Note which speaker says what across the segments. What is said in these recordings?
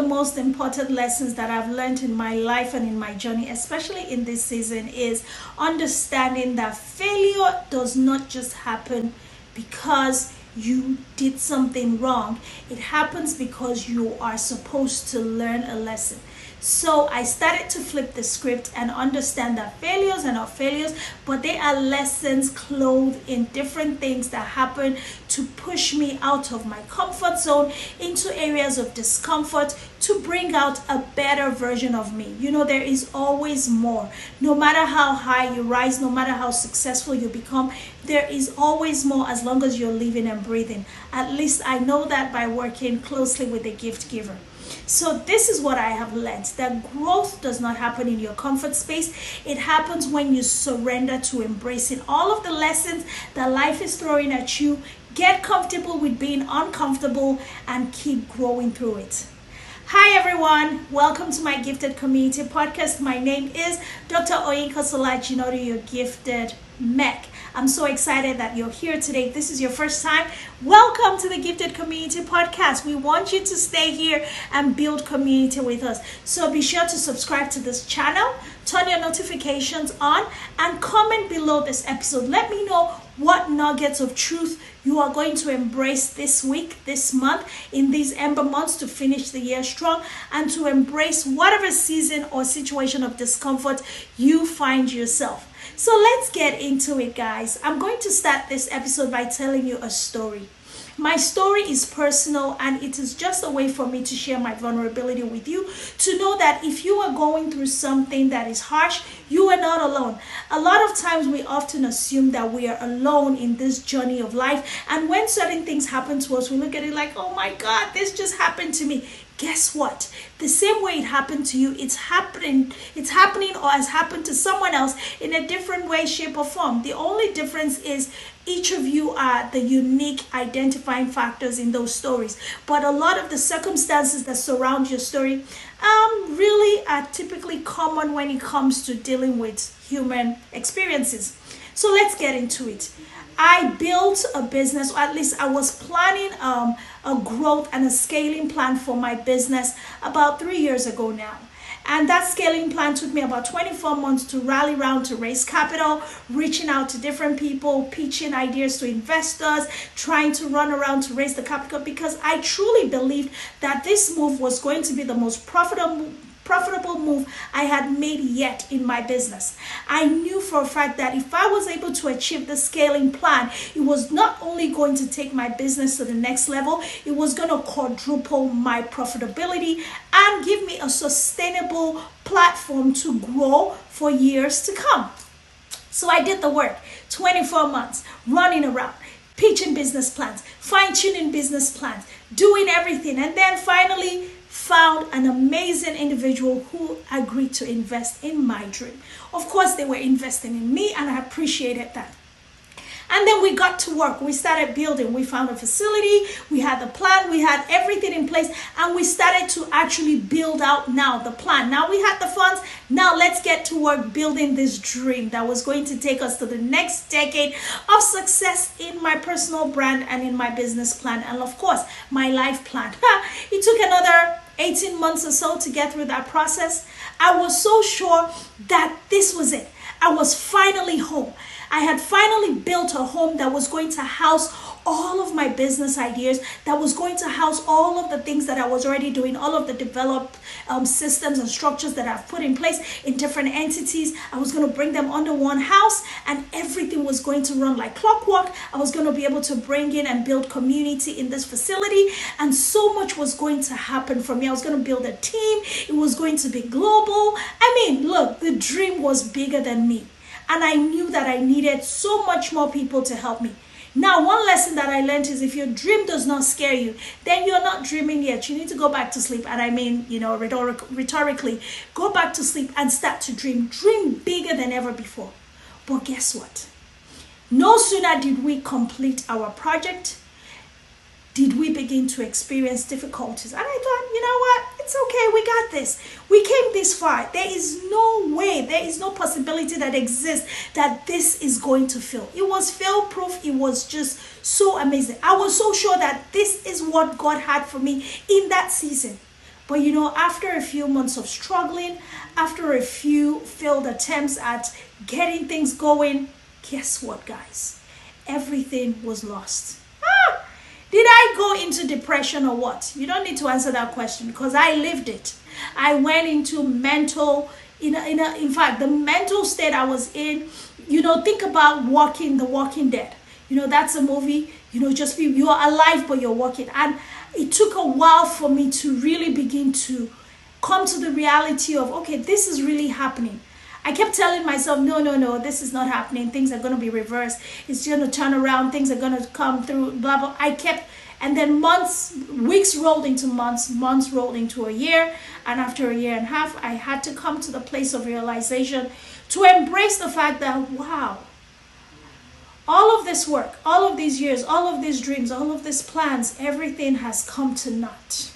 Speaker 1: most important lessons that I've learned in my life and in my journey, especially in this season, is understanding that failure does not just happen because you did something wrong. It happens because you are supposed to learn a lesson. So I started to flip the script and understand that failures are not failures, but they are lessons clothed in different things that happen to push me out of my comfort zone into areas of discomfort to bring out a better version of me. You know, there is always more. No matter how high you rise, no matter how successful you become, there is always more as long as you're living and breathing. At least I know that by working closely with the gift giver. So this is what I have learned, that growth does not happen in your comfort space. It happens when you surrender to embracing all of the lessons that life is throwing at you. Get comfortable with being uncomfortable and keep growing through it. Hi everyone, welcome to my Gifted Community Podcast. My name is Dr. Oyinka Solajinodu, your gifted Meg. I'm so excited that you're here today. If this is your first time, welcome to the Gifted Community Podcast. We want you to stay here and build community with us. So be sure to subscribe to this channel, turn your notifications on, and comment below this episode. Let me know what nuggets of truth you are going to embrace this week, this month, in these ember months to finish the year strong, and to embrace whatever season or situation of discomfort you find yourself. So let's get into it, guys. I'm going to start this episode by telling you a story. My story is personal, and it is just a way for me to share my vulnerability with you, to know that if you are going through something that is harsh, you are not alone. A lot of times we often assume that we are alone in this journey of life, and when certain things happen to us, we look at it like, oh my God, this just happened to me. Guess what? The same way it happened to you, it's happening or has happened to someone else in a different way, shape, or form. The only difference is each of you are the unique identifying factors in those stories. But a lot of the circumstances that surround your story really are typically common when it comes to dealing with human experiences. So let's get into it. I built a business, or at least I was planning a growth and a scaling plan for my business about 3 years ago now. And that scaling plan took me about 24 months to rally around, to raise capital, reaching out to different people, pitching ideas to investors, trying to run around to raise the capital, because I truly believed that this move was going to be the most profitable move I had made yet in my business. I knew for a fact that if I was able to achieve the scaling plan, it was not only going to take my business to the next level, it was going to quadruple my profitability and give me a sustainable platform to grow for years to come. So I did the work, 24 months, running around, pitching business plans, fine-tuning business plans, doing everything, and then finally found an amazing individual who agreed to invest in my dream. Of course, they were investing in me, and I appreciated that. And then we got to work. We started building. We found a facility. We had the plan. We had everything in place. And we started to actually build out now the plan. Now we had the funds. Now let's get to work building this dream that was going to take us to the next decade of success in my personal brand and in my business plan. And of course, my life plan. It took another 18 months or so to get through that process. I was so sure that this was it. I was finally home. I had finally built a home that was going to house all of my business ideas, that was going to house all of the things that I was already doing, all of the developed systems and structures that I've put in place in different entities. I was going to bring them under one house, and everything was going to run like clockwork. I was going to be able to bring in and build community in this facility, and so much was going to happen for me. I was going to build a team. It was going to be global. I mean, look, the dream was bigger than me, and I knew that I needed so much more people to help me. Now, one lesson that I learned is if your dream does not scare you, then you're not dreaming yet. You need to go back to sleep. And I mean, rhetorically, go back to sleep and start to dream. Dream bigger than ever before. But guess what? No sooner did we complete our project, did we begin to experience difficulties. And I thought, you know what? It's okay. We got this. We came this far. There is no way, there is no possibility that exists that this is going to fail. It was fail-proof. It was just so amazing. I was so sure that this is what God had for me in that season. But after a few months of struggling, after a few failed attempts at getting things going, guess what, guys? Everything was lost. Did I go into depression or what? You don't need to answer that question because I lived it. I went into mental, in fact, the mental state I was in, think about The Walking Dead. That's a movie, you're alive, but you're walking. And it took a while for me to really begin to come to the reality of, okay, this is really happening. I kept telling myself, no, this is not happening. Things are going to be reversed. It's going to turn around. Things are going to come through, blah, blah. And then weeks rolled into months rolled into a year. And after a year and a half, I had to come to the place of realization to embrace the fact that, wow, all of this work, all of these years, all of these dreams, all of these plans, everything has come to naught.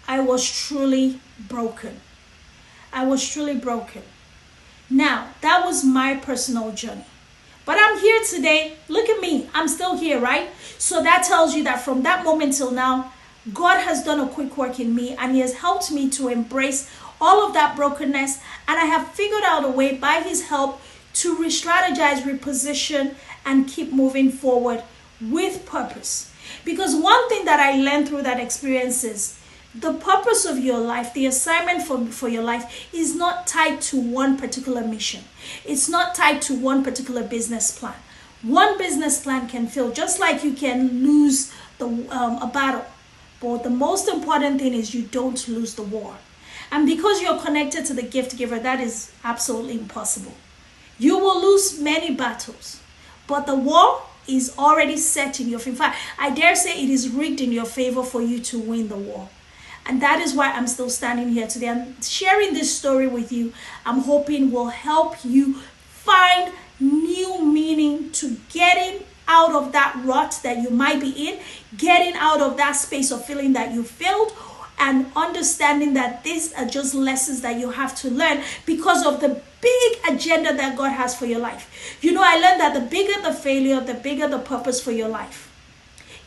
Speaker 1: I was truly broken. Now, that was my personal journey. But I'm here today. Look at me. I'm still here, right? So that tells you that from that moment till now, God has done a quick work in me, and he has helped me to embrace all of that brokenness. And I have figured out a way by his help to re-strategize, reposition, and keep moving forward with purpose. Because one thing that I learned through that experience is the purpose of your life, the assignment for your life is not tied to one particular mission. It's not tied to one particular business plan. One business plan can fail, just like you can lose a battle. But the most important thing is you don't lose the war. And because you're connected to the gift giver, that is absolutely impossible. You will lose many battles, but the war is already set in your favor. In fact, I dare say it is rigged in your favor for you to win the war. And that is why I'm still standing here today. I'm sharing this story with you. I'm hoping will help you find new meaning to getting out of that rut that you might be in, getting out of that space of feeling that you failed, and understanding that these are just lessons that you have to learn because of the big agenda that God has for your life. I learned that the bigger the failure, the bigger the purpose for your life.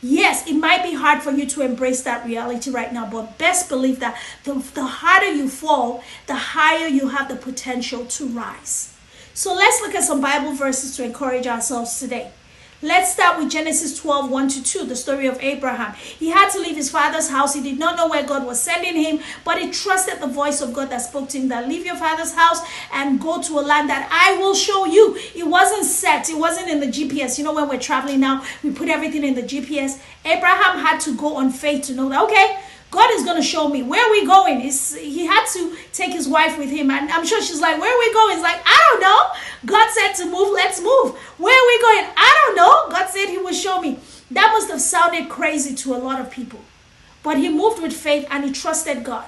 Speaker 1: Yes, it might be hard for you to embrace that reality right now, but best believe that the harder you fall, the higher you have the potential to rise. So let's look at some Bible verses to encourage ourselves today. Let's start with Genesis 12, 1-2, the story of Abraham. He had to leave his father's house. He did not know where God was sending him, but he trusted the voice of God that spoke to him, that leave your father's house and go to a land that I will show you. It wasn't set. It wasn't in the GPS. When we're traveling now, we put everything in the GPS. Abraham had to go on faith to know that, okay, God is going to show me. Where are we going? He had to take his wife with him. And I'm sure she's like, where are we going? He's like, I don't know. God said to move. Let's move. Where are we going? I don't know. God said he would show me. That must have sounded crazy to a lot of people. But he moved with faith and he trusted God.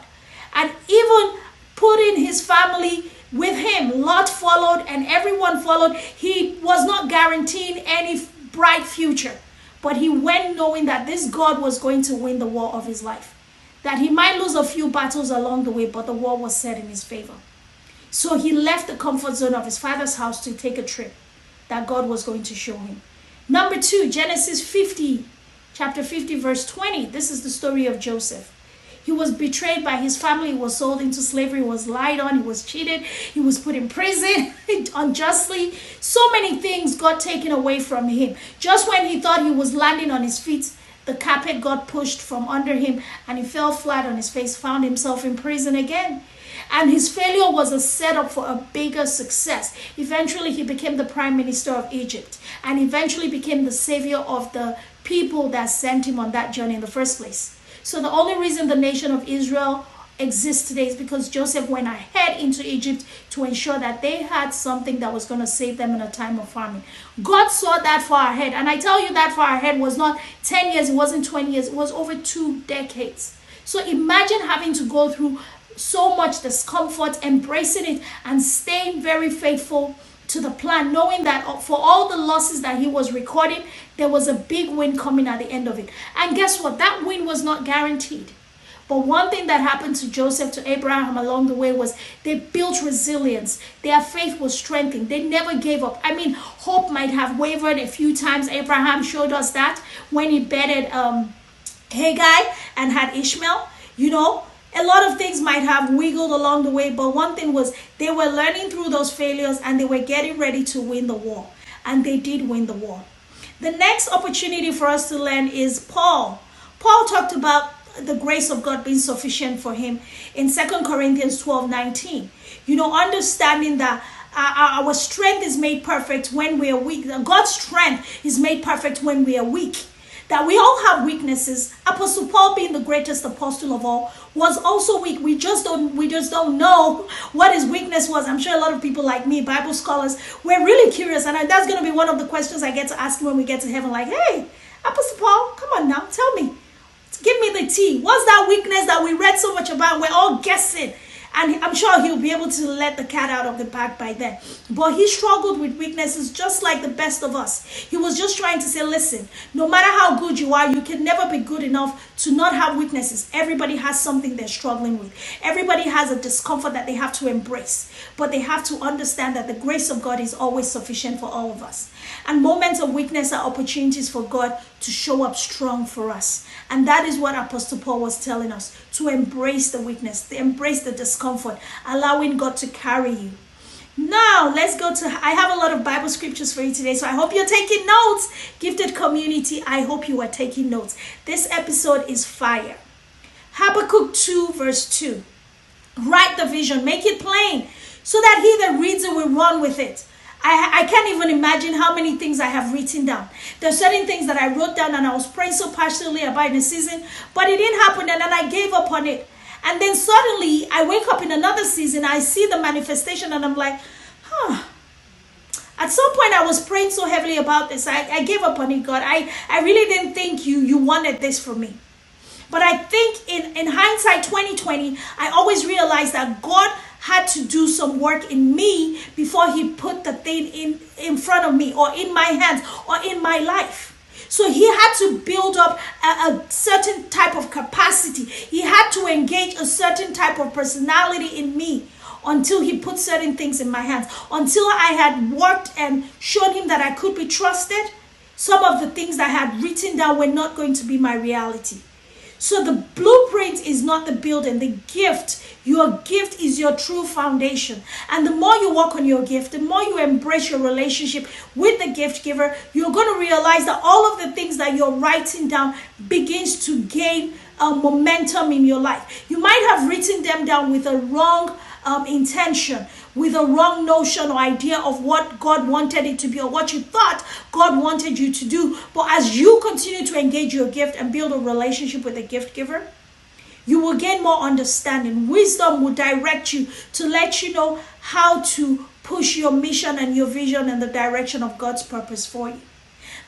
Speaker 1: And even putting his family with him, Lot followed and everyone followed. He was not guaranteeing any bright future. But he went knowing that this God was going to win the war of his life. That he might lose a few battles along the way, but the war was set in his favor. So he left the comfort zone of his father's house to take a trip that God was going to show him. Number 2, Genesis 50, chapter 50, verse 20. This is the story of Joseph. He was betrayed by his family. He was sold into slavery. He was lied on. He was cheated. He was put in prison unjustly. So many things got taken away from him. Just when he thought he was landing on his feet, the carpet got pushed from under him and he fell flat on his face, found himself in prison again. And his failure was a setup for a bigger success. Eventually, he became the prime minister of Egypt and eventually became the savior of the people that sent him on that journey in the first place. So the only reason the nation of Israel exists today is because Joseph went ahead into Egypt to ensure that they had something that was going to save them in a time of famine. God saw that far ahead. And I tell you, that far ahead was not 10 years, it wasn't 20 years, it was over 2 decades. So imagine having to go through so much discomfort, embracing it and staying very faithful to the plan, knowing that for all the losses that he was recording, there was a big win coming at the end of it. And guess what? That win was not guaranteed. But one thing that happened to Joseph, to Abraham along the way was they built resilience. Their faith was strengthened. They never gave up. I mean, hope might have wavered a few times. Abraham showed us that when he betted Haggai and had Ishmael. You know, a lot of things might have wiggled along the way, but one thing was they were learning through those failures and they were getting ready to win the war. And they did win the war. The next opportunity for us to learn is Paul. Paul talked about the grace of God being sufficient for him in 2 Corinthians 12:19. You know, understanding that our strength is made perfect when we are weak. God's strength is made perfect when we are weak. That we all have weaknesses. Apostle Paul, being the greatest apostle of all, was also weak. We just don't know what his weakness was. I'm sure a lot of people like me, Bible scholars, we're really curious, and that's going to be one of the questions I get to ask when we get to heaven. Like, hey, Apostle Paul, come on now, tell me, give me the tea. What's that weakness that we read so much about? We're all guessing. And I'm sure he'll be able to let the cat out of the bag by then. But he struggled with weaknesses just like the best of us. He was just trying to say, listen, no matter how good you are, you can never be good enough to not have weaknesses. Everybody has something they're struggling with. Everybody has a discomfort that they have to embrace. But they have to understand that the grace of God is always sufficient for all of us. And moments of weakness are opportunities for God to show up strong for us. And that is what Apostle Paul was telling us, to embrace the weakness, to embrace the discomfort, allowing God to carry you. Now, let's go to, I have a lot of Bible scriptures for you today, so I hope you're taking notes. Gifted community, I hope you are taking notes. This episode is fire. Habakkuk 2 verse 2. Write the vision, make it plain, so that he that reads it will run with it. I can't even imagine how many things I have written down. There are certain things that I wrote down and I was praying so passionately about in a season, but it didn't happen, and then I gave up on it. And then suddenly I wake up in another season, I see the manifestation, and I'm like, At some point I was praying so heavily about this. I gave up on it, God. I really didn't think you wanted this for me. But I think in hindsight 2020, I always realized that God had to do some work in me before he put the thing in front of me or in my hands or in my life. So he had to build up a certain type of capacity. He had to engage a certain type of personality in me until he put certain things in my hands. Until I had worked and shown him that I could be trusted, some of the things that I had written down were not going to be my reality. So the blueprint is not the building, the gift. Your gift is your true foundation. And the more you work on your gift, the more you embrace your relationship with the gift giver, you're going to realize that all of the things that you're writing down begins to gain momentum in your life. You might have written them down with a wrong intention, with a wrong notion or idea of what God wanted it to be or what you thought God wanted you to do. But as you continue to engage your gift and build a relationship with the gift giver, you will gain more understanding. Wisdom will direct you to let you know how to push your mission and your vision in the direction of God's purpose for you.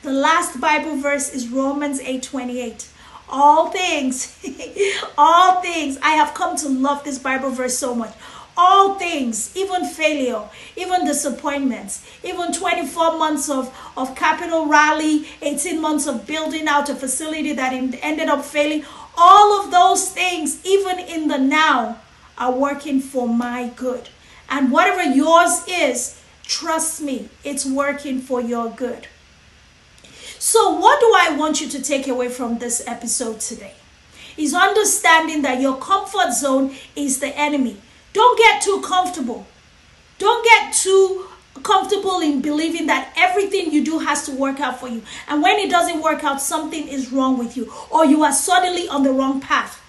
Speaker 1: The last Bible verse is Romans 8:28. All things, all things. I have come to love this Bible verse so much. All things, even failure, even disappointments, even 24 months of capital rally, 18 months of building out a facility that ended up failing, all of those things, even in the now, are working for my good. And whatever yours is, trust me, it's working for your good. So what do I want you to take away from this episode today? Is understanding that your comfort zone is the enemy. Don't get too comfortable. Don't get too comfortable in believing that everything you do has to work out for you. And when it doesn't work out, something is wrong with you, or you are suddenly on the wrong path.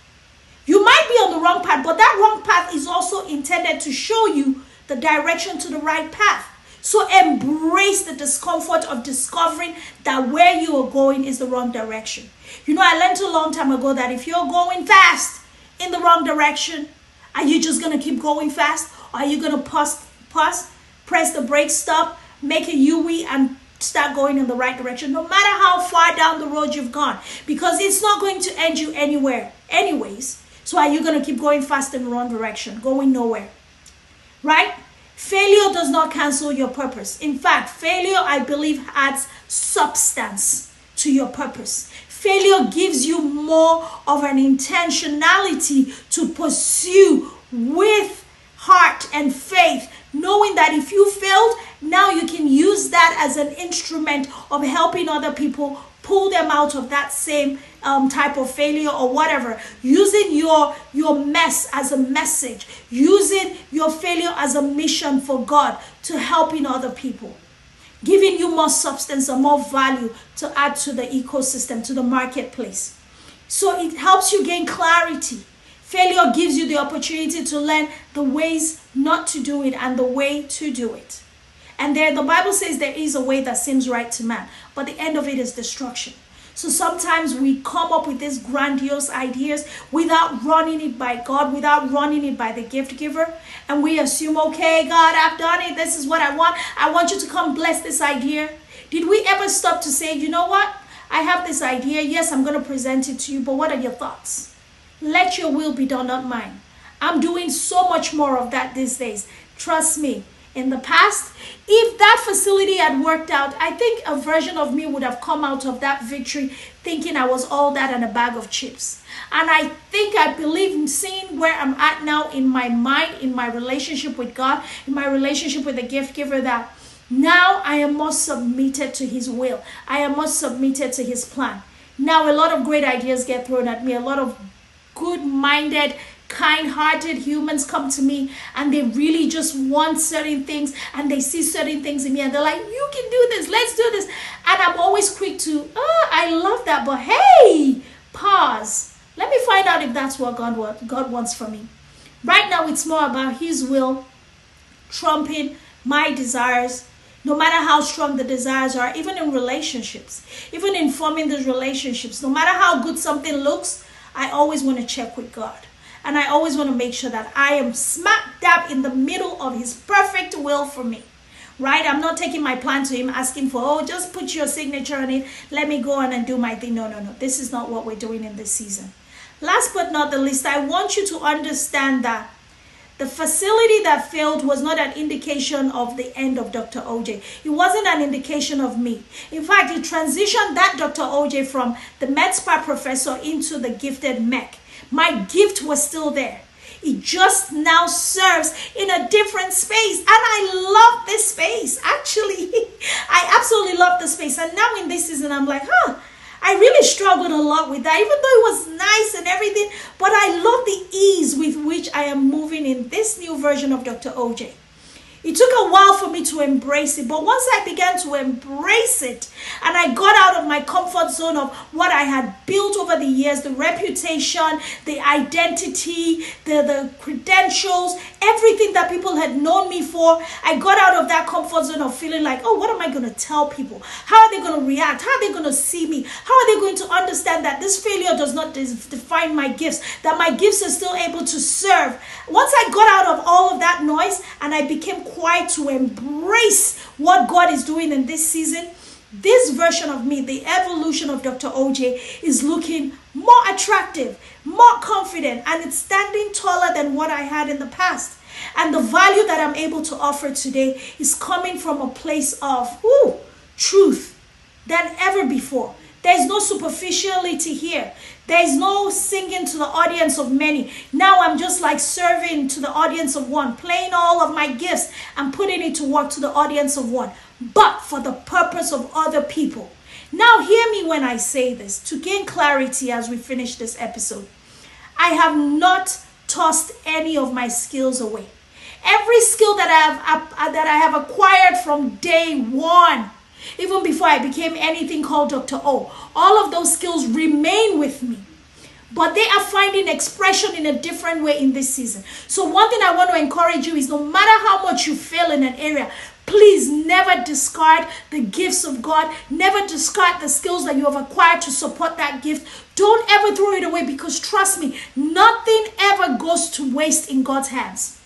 Speaker 1: You might be on the wrong path, but that wrong path is also intended to show you the direction to the right path. So embrace the discomfort of discovering that where you are going is the wrong direction. You know, I learned a long time ago that if you're going fast in the wrong direction, are you just going to keep going fast? Or are you going to pause, press the brake, stop, make a U-turn and start going in the right direction? No matter how far down the road you've gone, because it's not going to end you anywhere anyways. So are you going to keep going fast in the wrong direction, going nowhere? Right? Failure does not cancel your purpose. In fact, failure, I believe, adds substance to your purpose. Failure gives you more of an intentionality to pursue with heart and faith, knowing that if you failed, now you can use that as an instrument of helping other people pull them out of that same type of failure or whatever, using your mess as a message, using your failure as a mission for God to helping other people, giving you more substance and more value to add to the ecosystem, to the marketplace. So it helps you gain clarity. Failure gives you the opportunity to learn the ways not to do it and the way to do it. And there, the Bible says there is a way that seems right to man, but the end of it is destruction. So sometimes we come up with these grandiose ideas without running it by God, without running it by the gift giver. And we assume, okay, God, I've done it. This is what I want. I want you to come bless this idea. Did we ever stop to say, you know what? I have this idea. Yes, I'm going to present it to you, but what are your thoughts? Let your will be done, not mine. I'm doing so much more of that these days. Trust me. In the past, if that facility had worked out, I think a version of me would have come out of that victory thinking I was all that and a bag of chips. And I believe in seeing where I'm at now in my mind, in my relationship with God, in my relationship with the gift giver, that now I am more submitted to his will. I am more submitted to his plan. Now a lot of great ideas get thrown at me. A lot of good-minded, kind-hearted humans come to me and they really just want certain things and they see certain things in me and they're like, you can do this, let's do this. And I'm always quick to, I love that, but hey, pause. Let me find out if that's what God wants from me. Right now, it's more about his will trumping my desires, no matter how strong the desires are, even in relationships, even in forming those relationships. No matter how good something looks, I always want to check with God. And I always want to make sure that I am smack dab in the middle of his perfect will for me. Right? I'm not taking my plan to him asking for, just put your signature on it. Let me go on and do my thing. No. This is not what we're doing in this season. Last but not the least, I want you to understand that the facility that failed was not an indication of the end of Dr. OJ. It wasn't an indication of me. In fact, it transitioned that Dr. OJ from the med spa professor into the gifted mech. My gift was still there. It just now serves in a different space. And I love this space. Actually, I absolutely love the space. And now in this season, I'm like, I really struggled a lot with that, even though it was nice and everything. But I love the ease with which I am moving in this new version of Dr. OJ. It took a while for me to embrace it, but once I began to embrace it and I got out of my comfort zone of what I had built over the years, the reputation, the identity, the credentials, everything that people had known me for, I got out of that comfort zone of feeling like, what am I going to tell people? How are they going to react? How are they going to see me? How are they going to understand that this failure does not define my gifts, that my gifts are still able to serve? Once I got out of all of that noise and I became quiet to embrace what God is doing in this season, this version of me, the evolution of Dr. OJ, is looking more attractive, more confident, and it's standing taller than what I had in the past. And the value that I'm able to offer today is coming from a place of truth than ever before. There's no superficiality here. There's no singing to the audience of many. Now I'm just like serving to the audience of one, playing all of my gifts and putting it to work to the audience of one, but for the purpose of other people. Now hear me when I say this, to gain clarity as we finish this episode. I have not tossed any of my skills away. Every skill that I have acquired from day one, even before I became anything called Dr. O, all of those skills remain with me. But they are finding expression in a different way in this season. So one thing I want to encourage you is no matter how much you fail in an area, please never discard the gifts of God. Never discard the skills that you have acquired to support that gift. Don't ever throw it away, because trust me, nothing ever goes to waste in God's hands.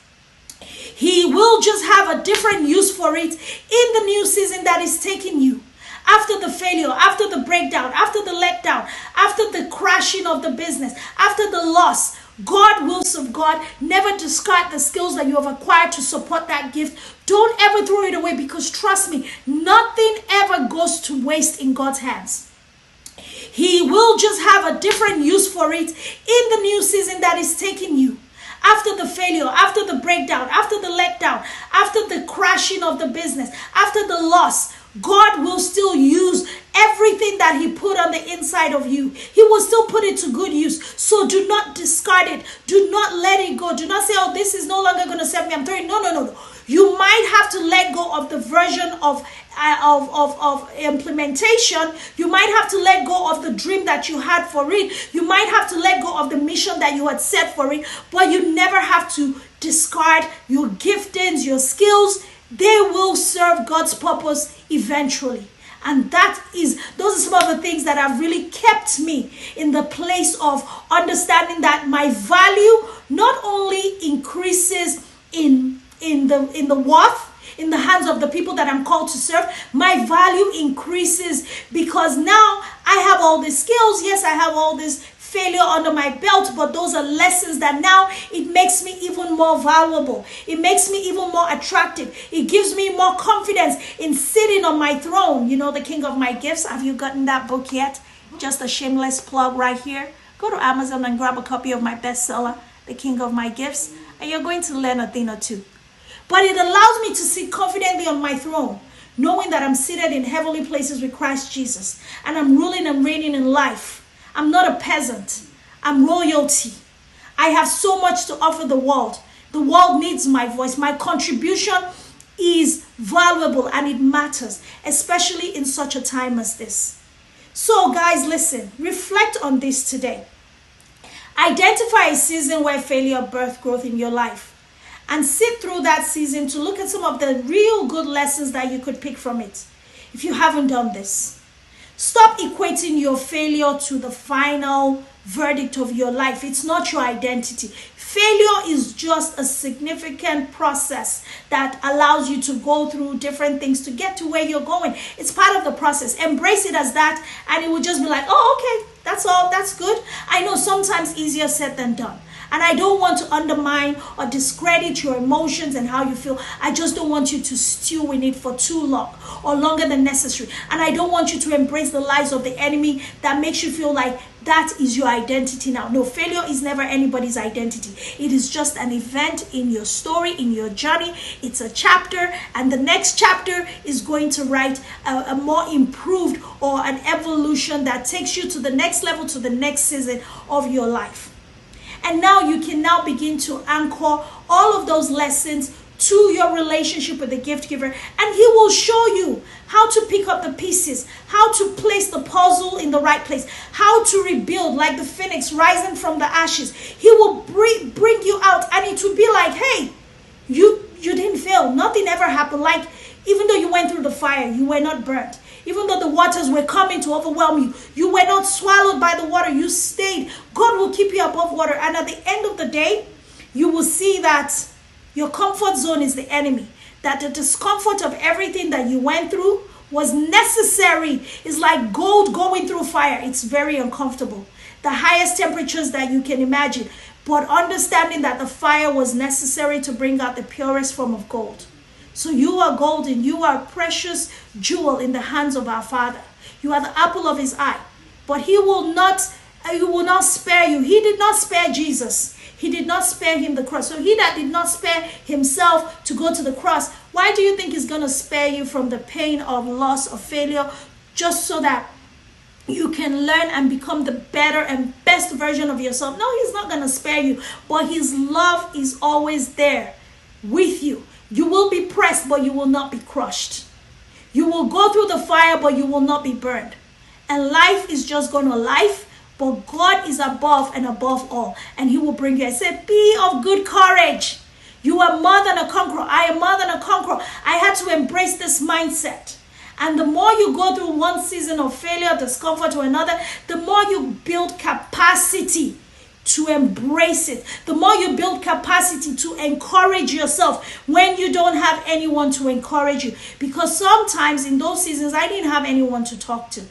Speaker 1: He will just have a different use for it in the new season that is taking you. After the failure, after the breakdown, after the letdown, after the crashing of the business, after the loss, God, wills of God, never discard the skills that you have acquired to support that gift. Don't ever throw it away, because trust me, nothing ever goes to waste in God's hands. He will just have a different use for it in the new season that is taking you. After the failure, after the breakdown, after the letdown, after the crashing of the business, after the loss, God will still use everything that he put on the inside of you. He will still put it to good use. So do not discard it. Do not let it go. Do not say, oh, this is no longer going to serve me. I'm throwing. No, no, no, no. You might have to let go of the version of implementation. You might have to let go of the dream that you had for it. You might have to let go of the mission that you had set for it. But you never have to discard your giftings, your skills. They will serve God's purpose eventually. And those are some of the things that have really kept me in the place of understanding that my value not only increases in the worth, in the hands of the people that I'm called to serve, my value increases because now I have all these skills. Yes, I have all this failure under my belt, but those are lessons that now it makes me even more valuable. It makes me even more attractive. It gives me more confidence in sitting on my throne. You know, The King of My Gifts. Have you gotten that book yet? Just a shameless plug right here. Go to Amazon and grab a copy of my bestseller, The King of My Gifts, and you're going to learn a thing or two. But it allows me to sit confidently on my throne, knowing that I'm seated in heavenly places with Christ Jesus, and I'm ruling and reigning in life. I'm not a peasant. I'm royalty. I have so much to offer the world. The world needs my voice. My contribution is valuable and it matters, especially in such a time as this. So guys, listen, reflect on this today. Identify a season where failure birthed growth in your life. And sit through that season to look at some of the real good lessons that you could pick from it. If you haven't done this, stop equating your failure to the final verdict of your life. It's not your identity. Failure is just a significant process that allows you to go through different things to get to where you're going. It's part of the process. Embrace it as that, and it will just be like, oh, okay, that's all, that's good. I know sometimes easier said than done. And I don't want to undermine or discredit your emotions and how you feel. I just don't want you to stew in it for too long or longer than necessary. And I don't want you to embrace the lies of the enemy that makes you feel like that is your identity now. No, failure is never anybody's identity. It is just an event in your story, in your journey. It's a chapter, and the next chapter is going to write a more improved or an evolution that takes you to the next level, to the next season of your life. And now you can now begin to anchor all of those lessons to your relationship with the gift giver. And he will show you how to pick up the pieces, how to place the puzzle in the right place, how to rebuild like the phoenix rising from the ashes. He will bring you out, and it will be like, hey, you didn't fail. Nothing ever happened. Like, even though you went through the fire, you were not burnt. Even though the waters were coming to overwhelm you, you were not swallowed by the water. You stayed. God will keep you above water. And at the end of the day, you will see that your comfort zone is the enemy. That the discomfort of everything that you went through was necessary. It's like gold going through fire. It's very uncomfortable. The highest temperatures that you can imagine. But understanding that the fire was necessary to bring out the purest form of gold. So you are golden. You are a precious jewel in the hands of our Father. You are the apple of his eye. But he will not spare you. He did not spare Jesus. He did not spare him the cross. So he that did not spare himself to go to the cross, why do you think he's going to spare you from the pain of loss, of failure, just so that you can learn and become the better and best version of yourself? No, he's not going to spare you. But his love is always there with you. You will be pressed, but you will not be crushed. You will go through the fire, but you will not be burned. And life is just going to life, but God is above and above all. And he will bring you. I said, be of good courage. You are more than a conqueror. I am more than a conqueror. I had to embrace this mindset. And the more you go through one season of failure, discomfort to another, the more you build capacity to embrace it. The more you build capacity to encourage yourself when you don't have anyone to encourage you. Because sometimes in those seasons, I didn't have anyone to talk to.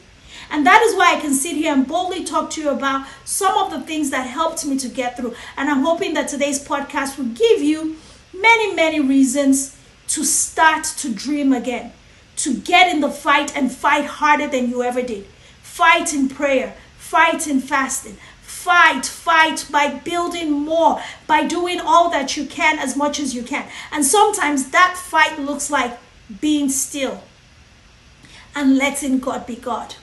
Speaker 1: And that is why I can sit here and boldly talk to you about some of the things that helped me to get through. And I'm hoping that today's podcast will give you many, many reasons to start to dream again, to get in the fight and fight harder than you ever did. Fight in prayer, fight in fasting. Fight by building more, by doing all that you can as much as you can. And sometimes that fight looks like being still. and letting God be God.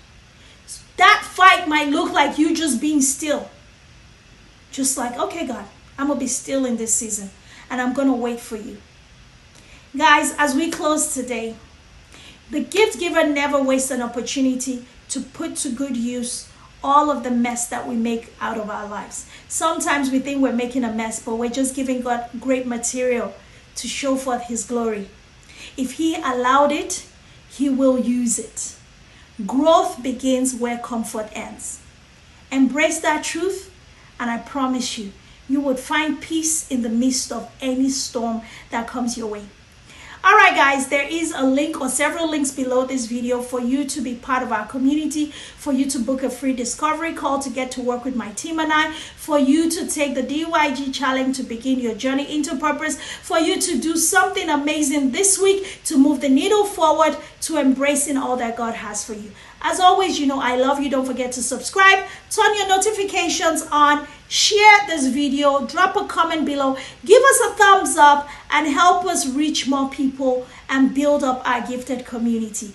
Speaker 1: That fight might look like you just being still. Just like, okay, God, I'm going to be still in this season and I'm going to wait for you. Guys, as we close today, the gift giver never wastes an opportunity to put to good use all of the mess that we make out of our lives. Sometimes we think we're making a mess, but we're just giving God great material to show forth his glory. If he allowed it, he will use it. Growth begins where comfort ends. Embrace that truth, and I promise you, you would find peace in the midst of any storm that comes your way. All right, guys, there is a link or several links below this video for you to be part of our community, for you to book a free discovery call to get to work with my team and I, for you to take the DYG challenge to begin your journey into purpose, for you to do something amazing this week to move the needle forward to embracing all that God has for you. As always, you know I love you. Don't forget to subscribe, turn your notifications on, share this video, drop a comment below, give us a thumbs up, and help us reach more people and build up our gifted community.